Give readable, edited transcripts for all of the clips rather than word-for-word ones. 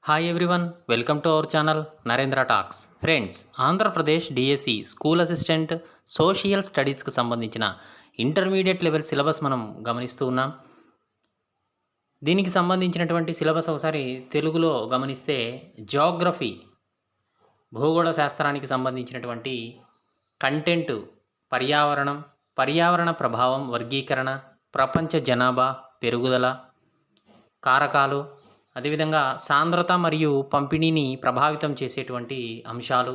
Hi everyone, welcome to our channel Narendra talks. Friends, Andhra Pradesh DSC school assistant social స్టడీస్కి సంబంధించిన intermediate level syllabus మనం గమనిస్తూ ఉన్నాం. దీనికి సంబంధించినటువంటి సిలబస్ ఒకసారి తెలుగులో గమనిస్తే జియోగ్రఫీ, భూగోళ శాస్త్రానికి సంబంధించినటువంటి కంటెంట్, పర్యావరణం, పర్యావరణ ప్రభావం, వర్గీకరణ, ప్రపంచ జనాభా పెరుగుదల కారకాలు, అదేవిధంగా సాంద్రత మరియు పంపిణీని ప్రభావితం చేసేటువంటి అంశాలు,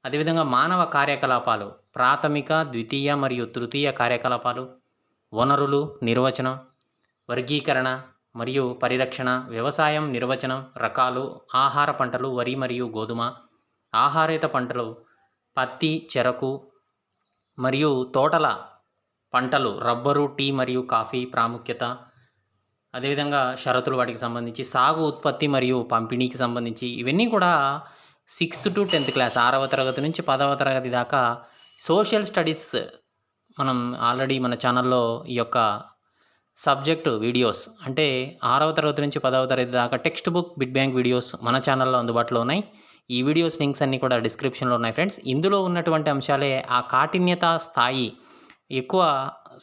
అదేవిధంగా మానవ కార్యకలాపాలు, ప్రాథమిక, ద్వితీయ మరియు తృతీయ కార్యకలాపాలు, వనరులు, నిర్వచనం, వర్గీకరణ మరియు పరిరక్షణ, వ్యవసాయం, నిర్వచనం, రకాలు, ఆహార పంటలు, వరి మరియు గోధుమ, ఆహారేత పంటలు, పత్తి, చెరకు మరియు తోటల పంటలు, రబ్బరు, టీ మరియు కాఫీ ప్రాముఖ్యత, అదేవిధంగా షరతులు, వాటికి సంబంధించి సాగు ఉత్పత్తి మరియు పంపిణీకి సంబంధించి ఇవన్నీ కూడా 6th to 10th క్లాస్ 6వ తరగతి నుంచి 10వ తరగతి దాకా సోషల్ స్టడీస్ మనం ఆల్రెడీ మన ఛానల్లో ఈ యొక్క సబ్జెక్టు వీడియోస్ అంటే 6వ తరగతి నుంచి 10వ తరగతి దాకా text book bit bank videos మన ఛానల్లో అందుబాటులో ఉన్నాయి. ఈ వీడియోస్ లింక్స్ అన్నీ కూడా డిస్క్రిప్షన్లో ఉన్నాయి ఫ్రెండ్స్. ఇందులో ఉన్నటువంటి అంశాలే ఆ కాఠిన్యత స్థాయి ఎక్కువ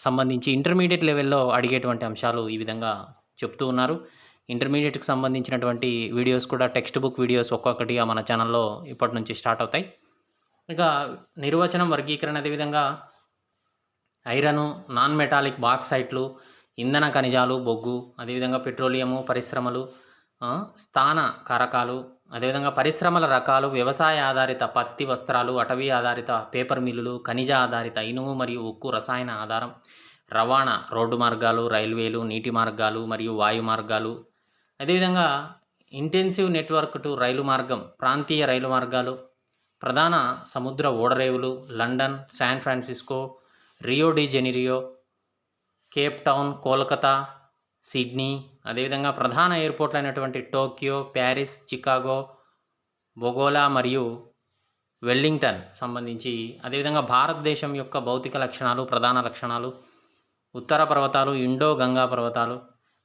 సంబంధించి ఇంటర్మీడియట్ లెవెల్లో అడిగేటువంటి అంశాలు ఈ విధంగా చెప్తూ ఉన్నారు. ఇంటర్మీడియట్కి సంబంధించినటువంటి వీడియోస్ కూడా టెక్స్ట్ బుక్ వీడియోస్ ఒక్కొక్కటిగా మన ఛానల్లో ఇప్పటి నుంచి స్టార్ట్ అవుతాయి. ఇక నిర్వచనం, వర్గీకరణ, అదేవిధంగా ఐరను, నాన్ మెటాలిక్ బాక్సైట్లు, ఇంధన ఖనిజాలు, బొగ్గు, అదేవిధంగా పెట్రోలియము, పరిశ్రమలు, స్థాన కారకాలు, అదేవిధంగా పరిశ్రమల రకాలు, వ్యవసాయ ఆధారిత పత్తి వస్త్రాలు, అటవీ ఆధారిత పేపర్ మిల్లులు, ఖనిజ ఆధారిత ఇనుము మరియు ఉక్కు రసాయన ఆధారం, రవాణా, రోడ్డు మార్గాలు, రైల్వేలు, నీటి మార్గాలు మరియు వాయు మార్గాలు, అదేవిధంగా ఇంటెన్సివ్ నెట్వర్క్ టు రైలు మార్గం, ప్రాంతీయ రైలు మార్గాలు, ప్రధాన సముద్ర ఓడరేవులు, London, San Francisco, Rio de Janeiro, Cape Town, Kolkata, Sydney, అదేవిధంగా ప్రధాన ఎయిర్పోర్ట్లు అయినటువంటి టోక్యో, ప్యారిస్, చికాగో, బొగోలా మరియు వెల్లింగ్టన్ సంబంధించి, అదేవిధంగా భారతదేశం యొక్క భౌతిక లక్షణాలు, ప్రధాన లక్షణాలు, ఉత్తర పర్వతాలు, ఇండో గంగా పర్వతాలు,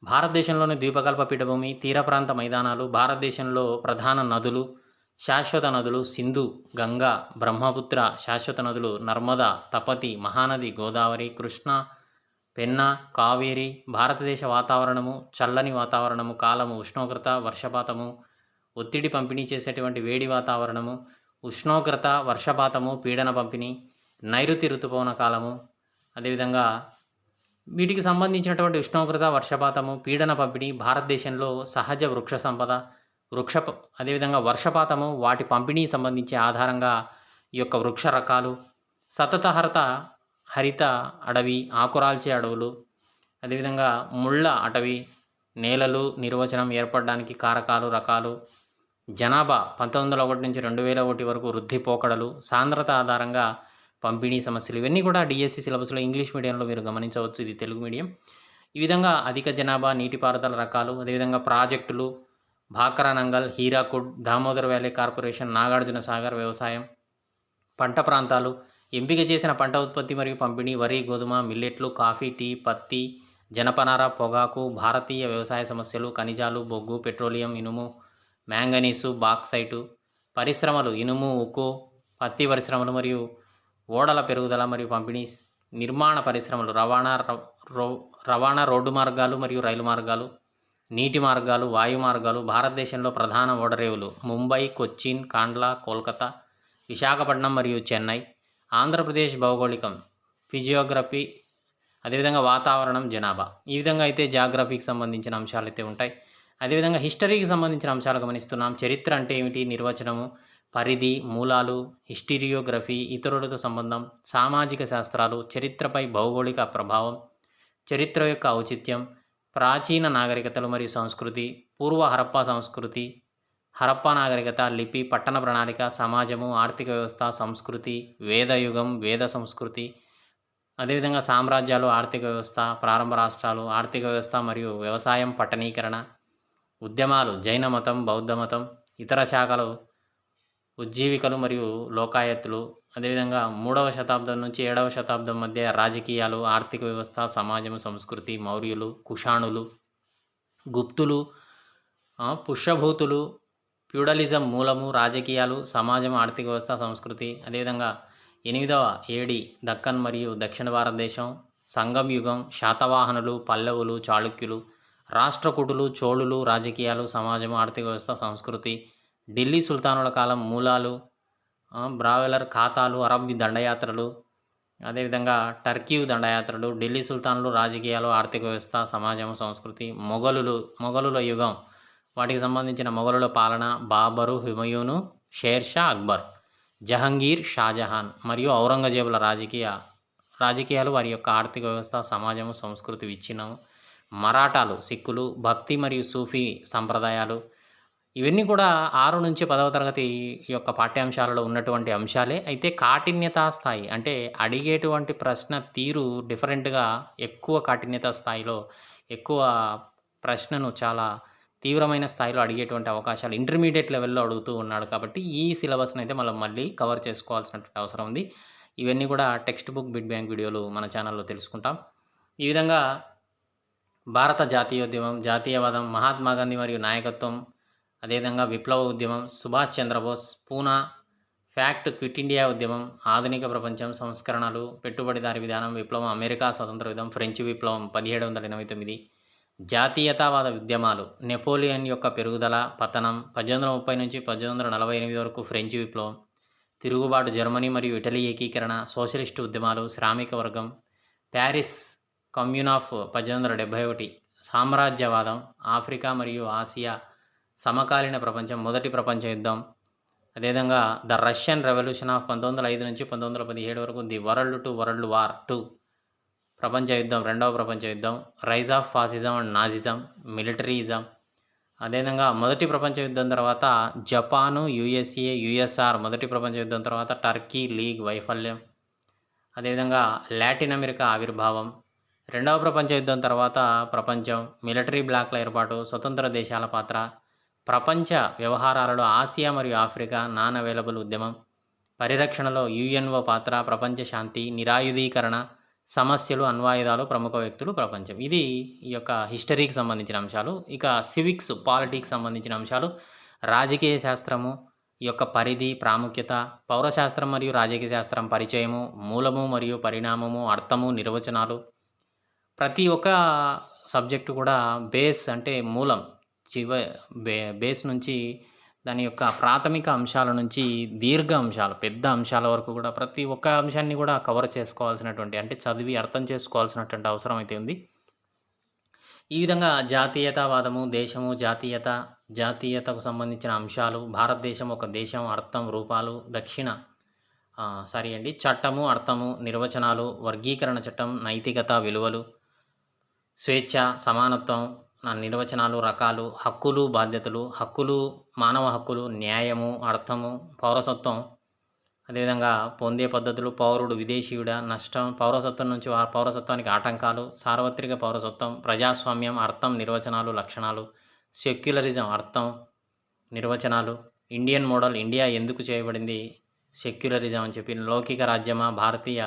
భారతదేశంలోని ద్వీపకల్ప పీఠభూమి, తీర ప్రాంత మైదానాలు, భారతదేశంలో ప్రధాన నదులు, శాశ్వత నదులు, సింధు, గంగా, బ్రహ్మపుత్ర, శాశ్వత నదులు, నర్మదా, తపతి, మహానది, గోదావరి, కృష్ణ, పెన్నా, కావేరి, భారతదేశ వాతావరణము, చల్లని వాతావరణము, కాలము, ఉష్ణోగ్రత, వర్షపాతము, ఒత్తిడి పంపిణీ చేసేటువంటి వేడి వాతావరణము, ఉష్ణోగ్రత, వర్షపాతము, పీడన పంపిణీ, నైరుతి ఋతుపవన కాలము, అదేవిధంగా వీటికి సంబంధించినటువంటి ఉష్ణోగ్రత, వర్షపాతము, పీడన పంపిణీ, భారతదేశంలో సహజ వృక్ష సంపద, అదేవిధంగా వర్షపాతము, వాటి పంపిణీ సంబంధించి ఆధారంగా ఈ యొక్క వృక్ష రకాలు, సతత హరిత అడవి, ఆకురాల్చే అడవులు, అదేవిధంగా ముళ్ళ అటవీ, నేలలు, నిర్వచనం, ఏర్పడడానికి కారకాలు, రకాలు, జనాభా 1901 నుంచి 2001 వరకు వృద్ధి పోకడలు, సాంద్రత ఆధారంగా పంపిణీ సమస్యలు, ఇవన్నీ కూడా డిఎస్సి సిలబస్లో ఇంగ్లీష్ మీడియంలో మీరు గమనించవచ్చు. ఇది తెలుగు మీడియం. ఈ విధంగా అధిక జనాభా, నీటిపారుదల రకాలు, అదేవిధంగా ప్రాజెక్టులు, భాకరా నంగల్, హీరాకుడ్, దామోదర్ వ్యాలీ కార్పొరేషన్, నాగార్జున సాగర్, వ్యవసాయం, పంట ప్రాంతాలు, ఎంపిక చేసిన పంట ఉత్పత్తి మరియు పంపిణీ, వరి, గోధుమ, మిల్లెట్లు, కాఫీ, టీ, పత్తి, జనపనార, పొగాకు, భారతీయ వ్యవసాయ సమస్యలు, ఖనిజాలు, బొగ్గు, పెట్రోలియం, ఇనుము, మ్యాంగనీసు, బాక్సైటు, పరిశ్రమలు, ఇనుము, ఉక్కు, పత్తి పరిశ్రమలు మరియు ఓడల పెరుగుదల మరియు పంపిణీ, నిర్మాణ పరిశ్రమలు, రవాణా, రోడ్డు మార్గాలు మరియు రైలు మార్గాలు, నీటి మార్గాలు, వాయు మార్గాలు, భారతదేశంలో ప్రధాన ఓడరేవులు, ముంబై, కొచ్చిన్, కాండ్లా, కోల్కతా, విశాఖపట్నం మరియు చెన్నై, ఆంధ్రప్రదేశ్ భౌగోళికం, ఫిజియోగ్రఫీ, అదేవిధంగా వాతావరణం, జనాభా. ఈ విధంగా అయితే జాగ్రఫీకి సంబంధించిన అంశాలు అయితే ఉంటాయి. అదేవిధంగా హిస్టరీకి సంబంధించిన అంశాలు గమనిస్తున్నాం. చరిత్ర అంటే ఏమిటి, నిర్వచనము, పరిధి, మూలాలు, హిస్టీరియోగ్రఫీ, ఇతరులతో సంబంధం, సామాజిక శాస్త్రాలు, చరిత్రపై భౌగోళిక ప్రభావం, చరిత్ర యొక్క ఔచిత్యం, ప్రాచీన నాగరికతలు మరియు సంస్కృతి, పూర్వ హరప్పా సంస్కృతి, హరప్పా నాగరికత, లిపి, పట్టణ ప్రణాళిక, సమాజము, ఆర్థిక వ్యవస్థ, సంస్కృతి, వేదయుగం, వేద సంస్కృతి, అదేవిధంగా సామ్రాజ్యాలు, ఆర్థిక వ్యవస్థ, ప్రారంభ రాష్ట్రాలు, ఆర్థిక వ్యవస్థ మరియు వ్యవసాయం, పట్టణీకరణ, ఉద్యమాలు, జైన మతం, బౌద్ధ మతం, ఇతర శాఖలు, ఉజ్జీవికలు మరియు లోకాయత్తులు, అదేవిధంగా 3వ శతాబ్దం నుంచి 7వ శతాబ్దం మధ్య రాజకీయాలు, ఆర్థిక వ్యవస్థ, సమాజం, సంస్కృతి, మౌర్యులు, కుషాణులు, గుప్తులు, పుష్యభూతులు, ఫ్యూడలిజం మూలము, రాజకీయాలు, సమాజం, ఆర్థిక వ్యవస్థ, సంస్కృతి. అదేవిధంగా 8వ ఏడి దక్కన్ మరియు దక్షిణ భారతదేశం, సంగం యుగం, శాతవాహనులు, పల్లవులు, చాళుక్యులు, రాష్ట్రకూటులు, చోళులు, రాజకీయాలు, సమాజం, ఆర్థిక వ్యవస్థ, సంస్కృతి, ఢిల్లీ సుల్తానుల కాలం, మూలాలు, బ్రావెలర్ ఖాతాలు, అరబ్ దండయాత్రలు, అదేవిధంగా టర్కీ దండయాత్రలు, ఢిల్లీ సుల్తానులు, రాజకీయాలు, ఆర్థిక వ్యవస్థ, సమాజం, సంస్కృతి, మొఘలుల యుగం, వాటికి సంబంధించిన మొఘలుల పాలన, బాబరు, హుమయూను, షేర్షా, అక్బర్, జహంగీర్, షాజహాన్ మరియు ఔరంగజేబుల రాజకీయాలు, వారి యొక్క ఆర్థిక వ్యవస్థ, సమాజము, సంస్కృతి, విచ్ఛిన్నము, మరాఠాలు, సిక్కులు, భక్తి మరియు సూఫీ సంప్రదాయాలు. ఇవన్నీ కూడా 6 నుంచి 10వ తరగతి యొక్క పాఠ్యాంశాలలో ఉన్నటువంటి అంశాలే. అయితే కాఠిన్యతా స్థాయి అంటే అడిగేటువంటి ప్రశ్న తీరు డిఫరెంట్‌గా ఎక్కువ కాఠిన్యతా స్థాయిలో ఎక్కువ ప్రశ్నను చాలా తీవ్రమైన స్థాయిలో అడిగేటువంటి అవకాశాలు ఇంటర్మీడియేట్ లెవెల్‌లో అడుగుతూ ఉన్నాడు కాబట్టి ఈ సిలబస్‌నైతే మనం మళ్ళీ కవర్ చేసుకోవాల్సినటువంటి అవసరం ఉంది. ఇవన్నీ కూడా టెక్స్ట్ బుక్ బిట్ బ్యాంక్ వీడియోలు మన ఛానల్‌లో తెలుసుకుంటాం. ఈ విధంగా భారత జాతీయోద్యమం, జాతీయవాదం, మహాత్మా గాంధీ మరియు నాయకత్వం, అదేవిధంగా విప్లవ ఉద్యమం, Subhash Chandrabose, Poona, fact, quit India ఉద్యమం, ఆధునిక ప్రపంచం, సంస్కరణలు, పెట్టుబడిదారీ విధానం, విప్లవం, అమెరికా స్వతంత్ర యుద్ధం, ఫ్రెంచ్ విప్లవం 1789, జాతీయతావాద ఉద్యమాలు, నెపోలియన్ యొక్క పెరుగుదల, పతనం, 1830 నుంచి 1848 వరకు ఫ్రెంచ్ విప్లవం, తిరుగుబాటు, జర్మనీ మరియు ఇటలీ ఏకీకరణ, సోషలిస్టు ఉద్యమాలు, శ్రామిక వర్గం, ప్యారిస్ కమ్యూన్ ఆఫ్ 1871, సామ్రాజ్యవాదం, ఆఫ్రికా మరియు ఆసియా, సమకాలీన ప్రపంచం, మొదటి ప్రపంచ యుద్ధం, అదేవిధంగా ద రష్యన్ రెవల్యూషన్ ఆఫ్ 1905 నుంచి 1917 వరకు, the world to world war 2, ప్రపంచ యుద్ధం, రెండవ ప్రపంచ యుద్ధం, rise of fascism and Nazism, militarism, అదేవిధంగా మొదటి ప్రపంచ యుద్ధం తర్వాత జపాను, యుఎస్ఏ, యుఎస్ఆర్, మొదటి ప్రపంచ యుద్ధం తర్వాత టర్కీ లీగ్ వైఫల్యం, అదేవిధంగా లాటిన్ అమెరికా ఆవిర్భావం, రెండవ ప్రపంచ యుద్ధం తర్వాత ప్రపంచం, మిలిటరీ బ్లాక్ల ఏర్పాటు, స్వతంత్ర దేశాల పాత్ర, ప్రపంచ వ్యవహారాలలో ఆసియా మరియు ఆఫ్రికా, నాన్ అవైలబుల్ ఉద్యమం, పరిరక్షణలో యుఎన్ఓ పాత్ర, ప్రపంచ శాంతి, నిరాయుధీకరణ, సమస్యలు, అణ్వాయుధాలు, ప్రముఖ వ్యక్తులు, ప్రపంచం. ఇది ఈ యొక్క హిస్టరీకి సంబంధించిన అంశాలు. ఇక సివిక్స్, పాలిటిక్స్ సంబంధించిన అంశాలు, రాజకీయ శాస్త్రము యొక్క పరిధి, ప్రాముఖ్యత, పౌరశాస్త్రం మరియు రాజకీయ శాస్త్రం పరిచయము, మూలము మరియు పరిణామము, అర్థము, నిర్వచనాలు. ప్రతి ఒక్క సబ్జెక్టు కూడా బేస్ అంటే మూలం బేస్ నుంచి దాని యొక్క ప్రాథమిక అంశాల నుంచి దీర్ఘ అంశాలు, పెద్ద అంశాల వరకు కూడా ప్రతి ఒక్క అంశాన్ని కూడా కవర్ చేసుకోవాల్సినటువంటి అంటే చదివి అర్థం చేసుకోవాల్సినటువంటి అవసరం అయితే ఉంది. ఈ విధంగా జాతీయతావాదము, దేశము, జాతీయతకు సంబంధించిన అంశాలు, భారతదేశం ఒక దేశం, అర్థం, రూపాలు, చట్టము, అర్థము, నిర్వచనాలు, వర్గీకరణ చట్టం, నైతికత, విలువలు, స్వేచ్ఛ, సమానత్వం, నిర్వచనాలు, రకాలు, హక్కులు, బాధ్యతలు, మానవ హక్కులు, న్యాయము, అర్థము, పౌరసత్వం, అదేవిధంగా పొందే పద్ధతులు, పౌరుడు, విదేశీయుడా, నష్టం, పౌరసత్వం నుంచి పౌరసత్వానికి ఆటంకాలు, సార్వత్రిక పౌరసత్వం, ప్రజాస్వామ్యం, అర్థం, నిర్వచనాలు, లక్షణాలు, సెక్యులరిజం, అర్థం, నిర్వచనాలు, ఇండియన్ మోడల్, ఇండియా ఎందుకు చేయబడింది సెక్యులరిజం అని చెప్పి, లౌకిక రాజ్యమా, భారతీయ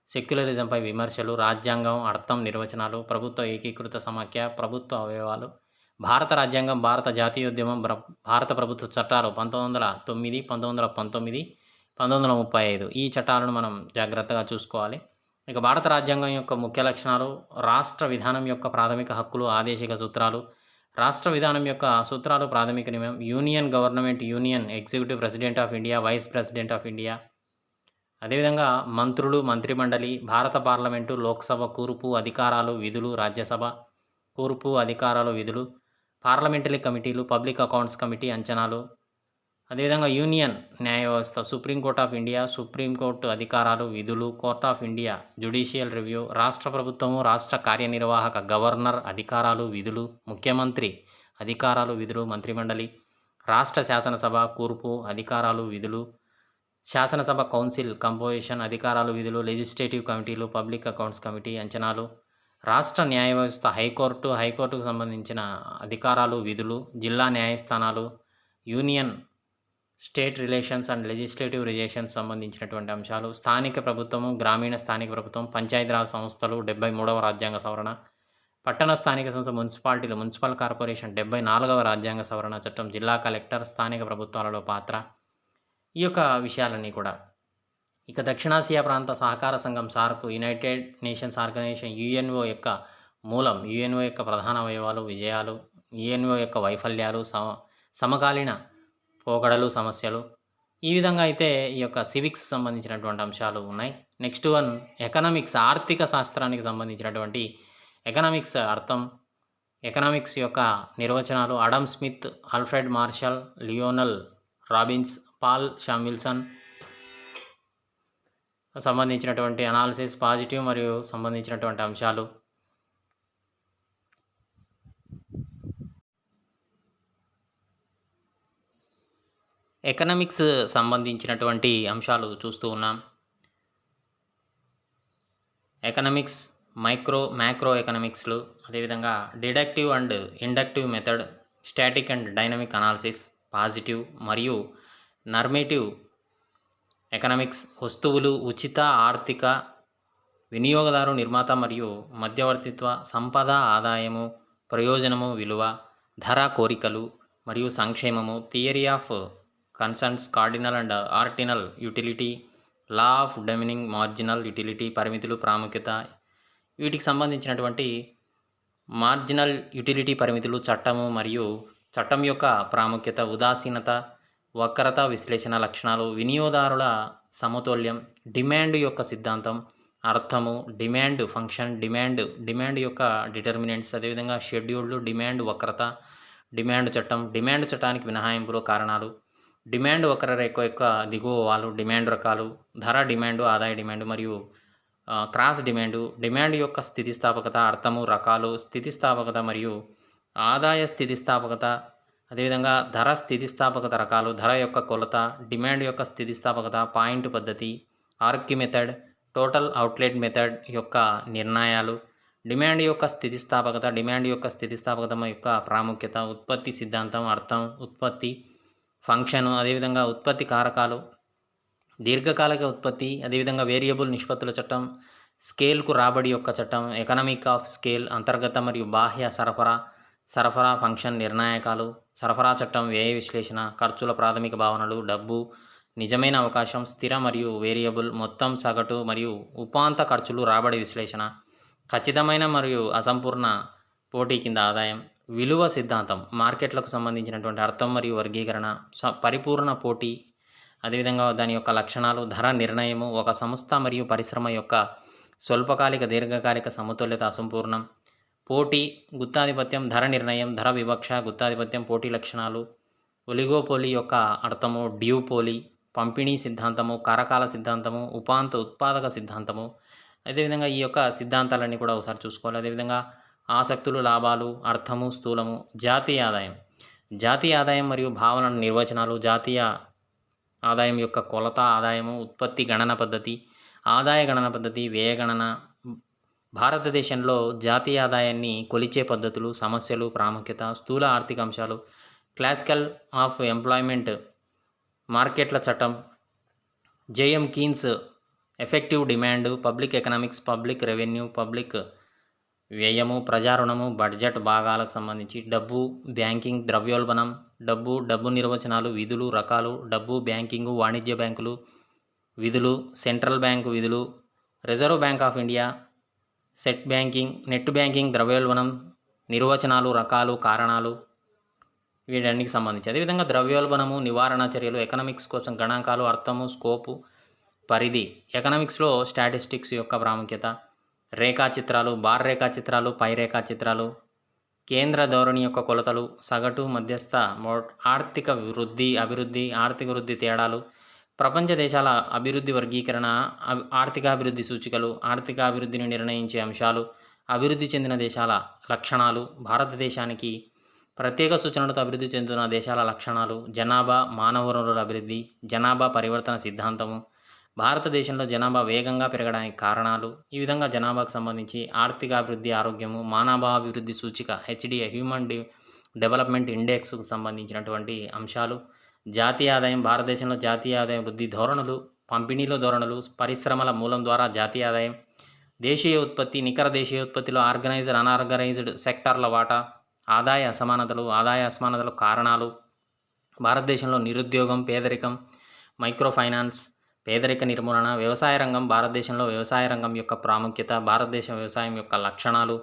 సెక్యులరిజంపై విమర్శలు, రాజ్యాంగం, అర్థం, నిర్వచనాలు, ప్రభుత్వ ఏకీకృత సమాఖ్య, ప్రభుత్వ అవయవాలు, భారత రాజ్యాంగం, భారత జాతీయోద్యమం, భారత ప్రభుత్వ చట్టాలు 1909, 1919, 1935 ఈ చట్టాలను మనం జాగ్రత్తగా చూసుకోవాలి. ఇక భారత రాజ్యాంగం యొక్క ముఖ్య లక్షణాలు, రాష్ట్ర విధానం యొక్క ప్రాథమిక హక్కులు, ఆదేశిక సూత్రాలు, రాష్ట్ర విధానం యొక్క సూత్రాలు, ప్రాథమిక నియమం, union government, union executive president of India, vice president of India, అదేవిధంగా మంత్రులు, మంత్రిమండలి, భారత పార్లమెంటు, లోక్సభ, కూర్పు, అధికారాలు, విధులు, రాజ్యసభ, కూర్పు, అధికారాలు, విధులు, పార్లమెంటరీ కమిటీలు, పబ్లిక్ అకౌంట్స్ కమిటీ, అంచనాలు, అదేవిధంగా యూనియన్ న్యాయ వ్యవస్థ, సుప్రీంకోర్ట్ ఆఫ్ ఇండియా, సుప్రీంకోర్టు, అధికారాలు, విధులు, court of India, judicial review, రాష్ట్ర ప్రభుత్వము, రాష్ట్ర కార్యనిర్వాహక, గవర్నర్, అధికారాలు, విధులు, ముఖ్యమంత్రి, అధికారాలు, విధులు, మంత్రిమండలి, రాష్ట్ర శాసనసభ, కూర్పు, అధికారాలు, విధులు, శాసనసభ కౌన్సిల్ కంపోజిషన్, అధికారాలు, విధులు, లెజిస్లేటివ్ కమిటీలు, పబ్లిక్ అకౌంట్స్ కమిటీ, అంచనాలు, రాష్ట్ర న్యాయ వ్యవస్థ, హైకోర్టుకు సంబంధించిన అధికారాలు, విధులు, జిల్లా న్యాయస్థానాలు, union state relations and legislative relations సంబంధించినటువంటి అంశాలు, స్థానిక ప్రభుత్వము, గ్రామీణ స్థానిక ప్రభుత్వం, పంచాయతీరాజ్ సంస్థలు, 73వ రాజ్యాంగ సవరణ, పట్టణ స్థానిక సంస్థ మున్సిపాలిటీలు, మున్సిపల్ కార్పొరేషన్ 74వ రాజ్యాంగ సవరణ చట్టం, జిల్లా కలెక్టర్, స్థానిక ప్రభుత్వాలలో పాత్ర, ఈ యొక్క విషయాలన్నీ కూడా. ఇక దక్షిణాసియా ప్రాంత సహకార సంఘం SAARC, united nations organization, UNO యొక్క మూలం, యుఎన్ఓ యొక్క ప్రధాన అవయవాలు, విజయాలు, యుఎన్ఓ యొక్క వైఫల్యాలు, సమకాలీన పోకడలు, సమస్యలు. ఈ విధంగా అయితే ఈ యొక్క సివిక్స్ సంబంధించినటువంటి అంశాలు ఉన్నాయి. నెక్స్ట్ వన్ ఎకనామిక్స్, ఆర్థిక శాస్త్రానికి సంబంధించినటువంటి ఎకనామిక్స్ అర్థం, ఎకనామిక్స్ యొక్క నిర్వచనాలు Adam Smith, Alfred Marshall, Lionel Robbins, Paul Samuelson సంబంధించినటువంటి అనాలిసిస్, పాజిటివ్ మరియు సంబంధించినటువంటి అంశాలు. ఎకనామిక్స్ సంబంధించినటువంటి అంశాలు చూస్తూ ఉన్నాం. ఎకనామిక్స్, మ్యాక్రో ఎకనామిక్స్లు, అదేవిధంగా deductive and inductive method, static and dynamic analysis, positive మరియు నార్మేటివ్ ఎకనామిక్స్, వస్తువులు, ఉచిత, ఆర్థిక, వినియోగదారు, నిర్మాత మరియు మధ్యవర్తిత్వ, సంపద, ఆదాయము, ప్రయోజనము, విలువ, ధర, కోరికలు మరియు సంక్షేమము, theory of concerns, cardinal and ordinal utility, law of diminishing, marginal utility, పరిమితులు, ప్రాముఖ్యత, వీటికి సంబంధించినటువంటి మార్జినల్ యూటిలిటీ పరిమితులు, చట్టము మరియు చట్టం యొక్క ప్రాముఖ్యత, ఉదాసీనత, వక్రత, విశ్లేషణ లక్షణాలు, వినియోగదారుల సమతుల్యం, డిమాండ్ యొక్క సిద్ధాంతం, అర్థము, డిమాండ్ ఫంక్షన్, డిమాండ్ యొక్క డిటర్మినెంట్స్, అదేవిధంగా షెడ్యూల్డ్, డిమాండ్ వక్రత, డిమాండ్ చట్టం, డిమాండ్ చట్టానికి మినహాయింపులు, కారణాలు, డిమాండ్ వక్రరేఖ యొక్క దిగువ వాలు, డిమాండ్ రకాలు, ధర డిమాండ్, ఆదాయ డిమాండ్ మరియు క్రాస్ డిమాండ్ యొక్క స్థితిస్థాపకత, అర్థము, రకాలు, స్థితిస్థాపకత మరియు ఆదాయ స్థితిస్థాపకత, అదేవిధంగా ధర స్థితిస్థాపకత రకాలు, ధర యొక్క కొలత, డిమాండ్ యొక్క స్థితిస్థాపకత, పాయింట్ పద్ధతి, arc method, total outlet method యొక్క నిర్ణయాలు, డిమాండ్ యొక్క స్థితిస్థాపకత యొక్క ప్రాముఖ్యత, ఉత్పత్తి సిద్ధాంతం, అర్థం, ఉత్పత్తి ఫంక్షను, అదేవిధంగా ఉత్పత్తి కారకాలు, దీర్ఘకాలిక ఉత్పత్తి, అదేవిధంగా వేరియబుల్ నిష్పత్తుల చట్టం, స్కేల్కు రాబడి యొక్క చట్టం, ఎకనామిక్ ఆఫ్ స్కేల్, అంతర్గత మరియు బాహ్య సరఫరా ఫంక్షన్ నిర్ణాయకాలు, సరఫరా చట్టం, వ్యయ విశ్లేషణ, ఖర్చుల ప్రాథమిక భావనలు, డబ్బు, నిజమైన అవకాశం, స్థిర మరియు వేరియబుల్, మొత్తం, సగటు మరియు ఉపాంత ఖర్చులు, రాబడి విశ్లేషణ, ఖచ్చితమైన మరియు అసంపూర్ణ పోటీ కింద ఆదాయం, విలువ సిద్ధాంతం, మార్కెట్లకు సంబంధించినటువంటి అర్థం మరియు వర్గీకరణ, పరిపూర్ణ పోటీ, అదేవిధంగా దాని యొక్క లక్షణాలు, ధర నిర్ణయము, ఒక సంస్థ మరియు పరిశ్రమ యొక్క స్వల్పకాలిక, దీర్ఘకాలిక సమతుల్యత, అసంపూర్ణం, పోటీ, గుత్తాధిపత్యం, ధర నిర్ణయం, ధర వివక్ష, గుత్తాధిపత్యం, పోటీ లక్షణాలు, ఒలిగోపోలీ యొక్క అర్థము, డ్యూపోలీ, పంపిణీ సిద్ధాంతము, కారకాల సిద్ధాంతము, ఉత్పాదక సిద్ధాంతము. అదేవిధంగా ఈ యొక్క సిద్ధాంతాలన్నీ కూడా ఒకసారి చూసుకోవాలి. అదేవిధంగా ఆసక్తులు, లాభాలు, అర్థము, స్థూలము, జాతీయ ఆదాయం మరియు భావన నిర్వచనాలు, జాతీయ ఆదాయం యొక్క కొలత, ఆదాయము, ఉత్పత్తి గణన పద్ధతి, ఆదాయ గణన పద్ధతి, వ్యయ గణన, భారతదేశంలో జాతీయ ఆదాయాన్ని కొలిచే పద్ధతులు, సమస్యలు, ప్రాముఖ్యత, స్థూల ఆర్థిక అంశాలు, క్లాసికల్ ఆఫ్ ఎంప్లాయ్మెంట్, మార్కెట్ల చట్టం, JM Keynes, effective demand, public economics, public revenue, public వ్యయము, ప్రజారుణము, బడ్జెట్ భాగాలకు సంబంధించి, డబ్బు, బ్యాంకింగ్, ద్రవ్యోల్బణం, డబ్బు నిర్వచనాలు, విధులు, రకాలు, డబ్బు, బ్యాంకింగు, వాణిజ్య బ్యాంకులు, విధులు, సెంట్రల్ బ్యాంకు విధులు, reserve bank of India, net banking, ద్రవ్యోల్బణం, నిర్వచనాలు, రకాలు, కారణాలు, వీటన్నిటికి సంబంధించి. అదేవిధంగా ద్రవ్యోల్బణము, నివారణ చర్యలు, ఎకనామిక్స్ కోసం గణాంకాలు, అర్థము, స్కోపు, పరిధి, ఎకనామిక్స్లో స్టాటిస్టిక్స్ యొక్క ప్రాముఖ్యత, రేఖాచిత్రాలు, బార్ రేఖాచిత్రాలు, పై రేఖాచిత్రాలు, కేంద్ర ధోరణి యొక్క కొలతలు, సగటు, మధ్యస్థ, ఆర్థిక వృద్ధి తేడాలు, ప్రపంచ దేశాల అభివృద్ధి వర్గీకరణ, ఆర్థికాభివృద్ధి సూచికలు, ఆర్థికాభివృద్ధిని నిర్ణయించే అంశాలు, అభివృద్ధి చెందిన దేశాల లక్షణాలు, భారతదేశానికి ప్రత్యేక సూచనలతో అభివృద్ధి చెందుతున్న దేశాల లక్షణాలు, జనాభా, మానవ వనరుల అభివృద్ధి, జనాభా పరివర్తన సిద్ధాంతము, భారతదేశంలో జనాభా వేగంగా పెరగడానికి కారణాలు, ఈ విధంగా జనాభాకు సంబంధించి ఆర్థికాభివృద్ధి, ఆరోగ్యము, మానవాభివృద్ధి సూచిక, హెచ్డిఐ, హ్యూమన్ డెవలప్మెంట్ ఇండెక్స్కు సంబంధించినటువంటి అంశాలు, జాతీయ ఆదాయం, భారతదేశంలో జాతీయ ఆదాయం వృద్ధి ధోరణులు, పంపిణీలో ధోరణులు, పరిశ్రమల మూలం ద్వారా జాతీయ ఆదాయం, దేశీయ ఉత్పత్తి, నికర దేశీయ ఉత్పత్తిలో ఆర్గనైజ్డ్, అనార్గనైజ్డ్ సెక్టార్ల వాటా, ఆదాయ అసమానతలు కారణాలు, భారతదేశంలో నిరుద్యోగం, పేదరికం, మైక్రో ఫైనాన్స్, పేదరిక నిర్మూలన, వ్యవసాయ రంగం, భారతదేశంలో వ్యవసాయ రంగం యొక్క ప్రాముఖ్యత, భారతదేశ వ్యవసాయం యొక్క లక్షణాలు,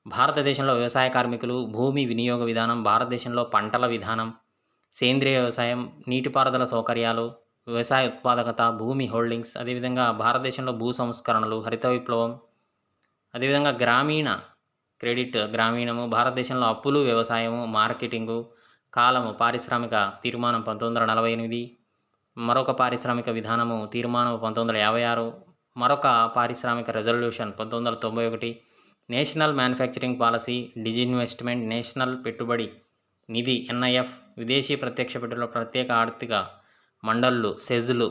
భారతదేశంలో వ్యవసాయ కార్మికులు, భూమి వినియోగ విధానం, భారతదేశంలో పంటల విధానం, సేంద్రియ వ్యవసాయం, నీటిపారుదల సౌకర్యాలు, వ్యవసాయ ఉత్పాదకత, భూమి హోల్డింగ్స్, అదేవిధంగా భారతదేశంలో భూ సంస్కరణలు, హరిత విప్లవం, అదేవిధంగా గ్రామీణము, భారతదేశంలో అప్పులు, వ్యవసాయము, మార్కెటింగు, కాలము, పారిశ్రామిక తీర్మానం 1948, మరొక పారిశ్రామిక విధానము తీర్మానం 1956, మరొక పారిశ్రామిక resolution 1991, national manufacturing policy, disinvestment, national పెట్టుబడి నిధి ఎన్ఐఎఫ్, విదేశీ ప్రత్యక్ష పెట్టుబడుల ప్రత్యేక ఆర్థిక మండళ్ళు సెజ్లు,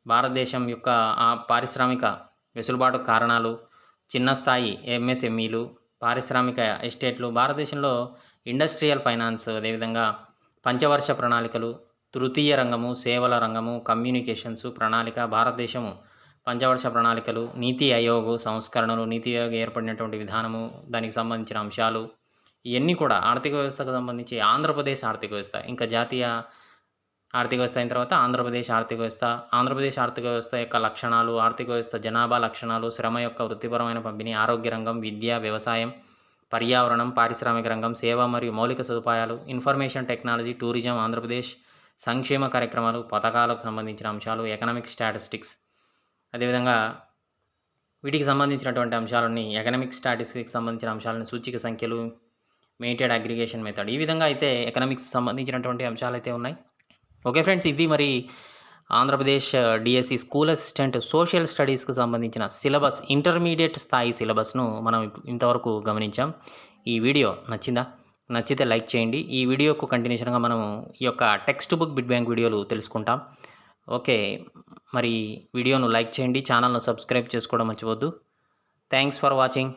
భారతదేశం యొక్క పారిశ్రామిక వెసులుబాటు కారణాలు, చిన్న స్థాయి ఎంఎస్ఎంఈలు, పారిశ్రామిక ఎస్టేట్లు, భారతదేశంలో ఇండస్ట్రియల్ ఫైనాన్స్, అదేవిధంగా పంచవర్ష ప్రణాళికలు, తృతీయ రంగము, సేవల రంగము, కమ్యూనికేషన్స్ ప్రణాళిక, భారతదేశము పంచవర్ష ప్రణాళికలు, నీతి ఆయోగ్ సంస్కరణలు, నీతి ఆయోగ్ ఏర్పడినటువంటి విధానము, దానికి సంబంధించిన అంశాలు, ఇవన్నీ కూడా ఆర్థిక వ్యవస్థకు సంబంధించి ఆంధ్రప్రదేశ్ ఆర్థిక వ్యవస్థ, ఇంకా జాతీయ ఆర్థిక వ్యవస్థ అయిన తర్వాత ఆంధ్రప్రదేశ్ ఆర్థిక వ్యవస్థ, ఆంధ్రప్రదేశ్ ఆర్థిక వ్యవస్థ యొక్క లక్షణాలు, ఆర్థిక వ్యవస్థ జనాభా లక్షణాలు, శ్రమ యొక్క వృత్తిపరమైన పంపిణీ, ఆరోగ్య రంగం, విద్య, వ్యవసాయం, పర్యావరణం, పారిశ్రామిక రంగం, సేవ మరియు మౌలిక సదుపాయాలు, ఇన్ఫర్మేషన్ టెక్నాలజీ, టూరిజం, ఆంధ్రప్రదేశ్ సంక్షేమ కార్యక్రమాలు, పథకాలకు సంబంధించిన అంశాలు, ఎకనామిక్ స్టాటిస్టిక్స్, అదేవిధంగా వీటికి సంబంధించినటువంటి అంశాలని ఎకనామిక్ స్టాటిస్టిక్స్ సంబంధించిన అంశాలను సూచిక సంఖ్యలు, మెయింటెడ్ అగ్రిగేషన్ మెథడ్, ఈ విధంగా అయితే ఎకనామిక్స్ సంబంధించినటువంటి అంశాలు అయితే ఉన్నాయి. ఓకే ఫ్రెండ్స్, ఇది మరి Andhra Pradesh DSC school assistant social స్టడీస్కి సంబంధించిన సిలబస్, ఇంటర్మీడియట్ స్థాయి సిలబస్ను మనం ఇంతవరకు గమనించాం. ఈ వీడియో నచ్చిందా? నచ్చితే లైక్ చేయండి. ఈ వీడియోకు కంటిన్యూషన్గా మనం ఈ యొక్క టెక్స్ట్ బుక్ బిట్ బ్యాంక్ వీడియోలు తెలుసుకుంటాం. ఓకే, మరి వీడియోను లైక్ చేయండి, ఛానల్ను సబ్స్క్రైబ్ చేసుకోవడం మర్చిపోద్దు. Thanks for watching.